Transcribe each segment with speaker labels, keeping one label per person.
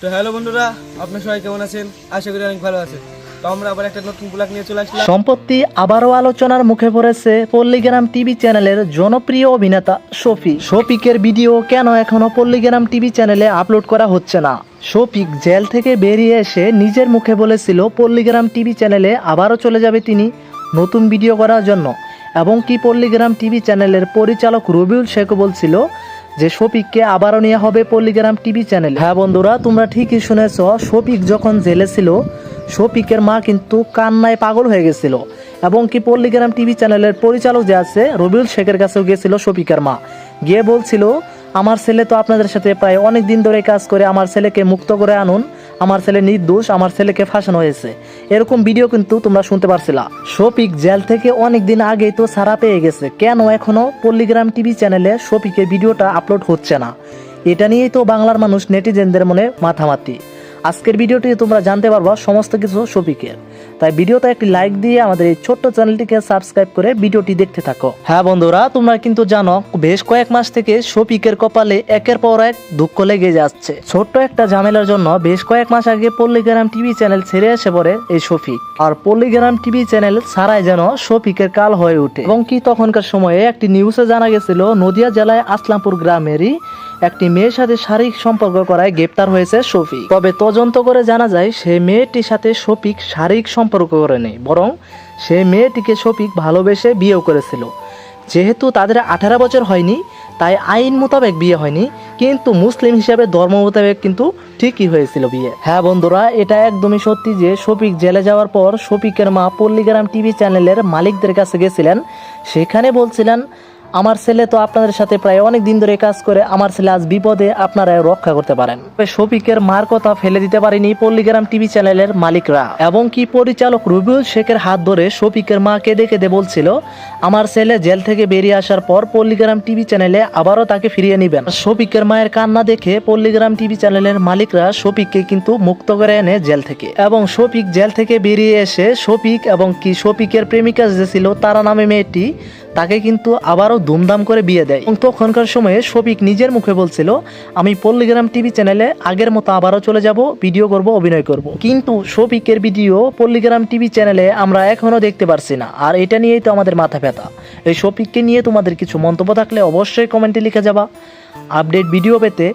Speaker 1: তো হ্যালো বন্ধুরা, আপনারা সবাই কেমন আছেন? আশা করি অনেক ভালো আছেন। তো আমরা আবার একটা নতুন ব্লগ নিয়ে চলে আসলাম।
Speaker 2: সম্প্রতি আবারও আলোচনার মুখে পড়েছে পল্লীগ্রাম টিভি চ্যানেলের জনপ্রিয় অভিনেতা শফিকের ভিডিও কেন এখনো পল্লীগ্রাম টিভি চ্যানেলে আপলোড করা হচ্ছে না। শফিক জেল থেকে বেরিয়ে এসে নিজের মুখে বলেছিল পল্লীগ্রাম টিভি চ্যানেলে আবারও চলে যাবে তিনি নতুন ভিডিও করার জন্য, এবং কি পল্লীগ্রাম টিভি চ্যানেলের পরিচালক রবিউল শেখ বলছিল যে শফিককে আবারও নেওয়া হবে পল্লীগ্রাম টিভি চ্যানেল। হ্যাঁ বন্ধুরা, তোমরা ঠিকই শুনেছ, শফিক যখন জেলে ছিল শফিকের মা কিন্তু কান্নায় পাগল হয়ে গেছিল, এবং কি পল্লীগ্রাম টিভি চ্যানেলের পরিচালক যে আছে রবিউল শেখের কাছেও গিয়েছিল শফিকের মা, গিয়ে বলছিল আমার ছেলে তো আপনাদের সাথে প্রায় অনেক দিন ধরে কাজ করে, আমার ছেলেকে মুক্ত করে আনুন, আমার ছেলে নির্দোষ, আমার ছেলেকে ফাঁসানো হয়েছে, এরকম ভিডিও কিন্তু তোমরা শুনতে পারছিলা। শফিক জেল থেকে অনেক দিন আগেই তো ছাড়া পেয়ে গেছে, কেন এখনো পল্লীগ্রাম টিভি চ্যানেলে শফিকের ভিডিওটা আপলোড হচ্ছে না? এটা নিয়েই তো বাংলার মানুষ নেটিজেনদের মনে মাথামাতি। আজকের ভিডিওটি তোমরা জানতে পারবা সমস্ত কিছু শফিকের, তাই ভিডিওতে একটি লাইক দিয়ে আমাদের এই ছোট্ট চ্যানেলটিকে সাবস্ক্রাইব করে ভিডিওটি দেখতে থাকো। হ্যাঁ বন্ধুরা, তোমরা কিন্তু জানো বেশ কয়েক মাস থেকে শফিকের কপালে একের পর এক দুঃখ লেগে যাচ্ছে। ছোট্ট একটা ঝামেলার জন্য বেশ কয়েক মাস আগে পল্লীগ্রাম টিভি চ্যানেল ছেড়ে এসে পড়ে এই শফিক, আর পল্লীগ্রাম টিভি চ্যানেল ছাড়াই যেন শফিকের কাল হয়ে ওঠে। এবং কি তখনকার সময়ে একটি নিউজে জানা গেছিল নদিয়া জেলায় আসলামপুর গ্রামেরই একটি মেয়ের সাথে শারীরিক সম্পর্ক করায় গ্রেপ্তার হয়েছে শফিক। তবে তদন্ত করে জানা যায় সেই মেয়েটির সাথে শফিক শারীরিক সম্পর্ক করেনি, বরং সেই মেয়েটিকে শফিক ভালোবেসে বিয়েও করেছিল। যেহেতু তাদের 18 বছর হয়নি, তাই আইন মোতাবেক বিয়ে হয়নি, কিন্তু মুসলিম হিসাবে ধর্ম মোতাবেক কিন্তু ঠিকই হয়েছিল বিয়ে। হ্যাঁ বন্ধুরা, এটা একদমই সত্যি যে শফিক জেলে যাওয়ার পর শফিকের মা পল্লীগ্রাম টিভি চ্যানেলের মালিকদের কাছে গেছিলেন, সেখানে বলছিলেন আমার ছেলে তো আপনাদের সাথে প্রায় অনেক দিন ধরে কাজ করে, আমার ছেলে আজ বিপদে, আপনারা রক্ষা করতে পারেন। শফিকের মার কথা ফেলে দিতে পারেনি পল্লীগ্রাম টিভি চ্যানেলের মালিকরা, এবং কি পরিচালক রবিউল শেখের হাত ধরে শফিকের মা কেঁদে কেঁদে বলছিল আমার ছেলে জেল থেকে বেরিয়ে আসার পর পল্লীগ্রাম টিভি চ্যানেলে আবারও তাকে ফিরিয়ে নেবেন। শফিকের মায়ের কান্না দেখে পল্লীগ্রাম টিভি চ্যানেলের মালিকরা শফিককে কিন্তু মুক্ত করে এনে জেল থেকে, এবং শফিক জেল থেকে বেরিয়ে এসে শফিক এবং কি শফিকের প্রেমিকা যে ছিল তারা নামে মেয়েটি, তাকে কিন্তু আবারও ধুমধাম করে বিয়ে দেয়। এবং তখনকার সময়ে শফিক নিজের মুখে বলছিল আমি পল্লীগ্রাম টিভি চ্যানেলে আগের মতো আবারও চলে যাব, ভিডিও করব, অভিনয় করব। কিন্তু শফিকের ভিডিও পল্লীগ্রাম টিভি চ্যানেলে আমরা এখনো দেখতে পারছি না, আর এটা নিয়েই তো আমাদের মাথা ব্যথা। এই শফিককে নিয়ে তোমাদের কিছু মন্তব্য থাকলে অবশ্যই কমেন্টে লিখে যাবা। আপডেট ভিডিও পেতে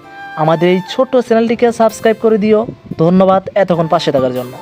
Speaker 2: আমাদের এই ছোট্ট চ্যানেলটিকে সাবস্ক্রাইব করে দিও। ধন্যবাদ এতক্ষণ পাশে থাকার জন্য।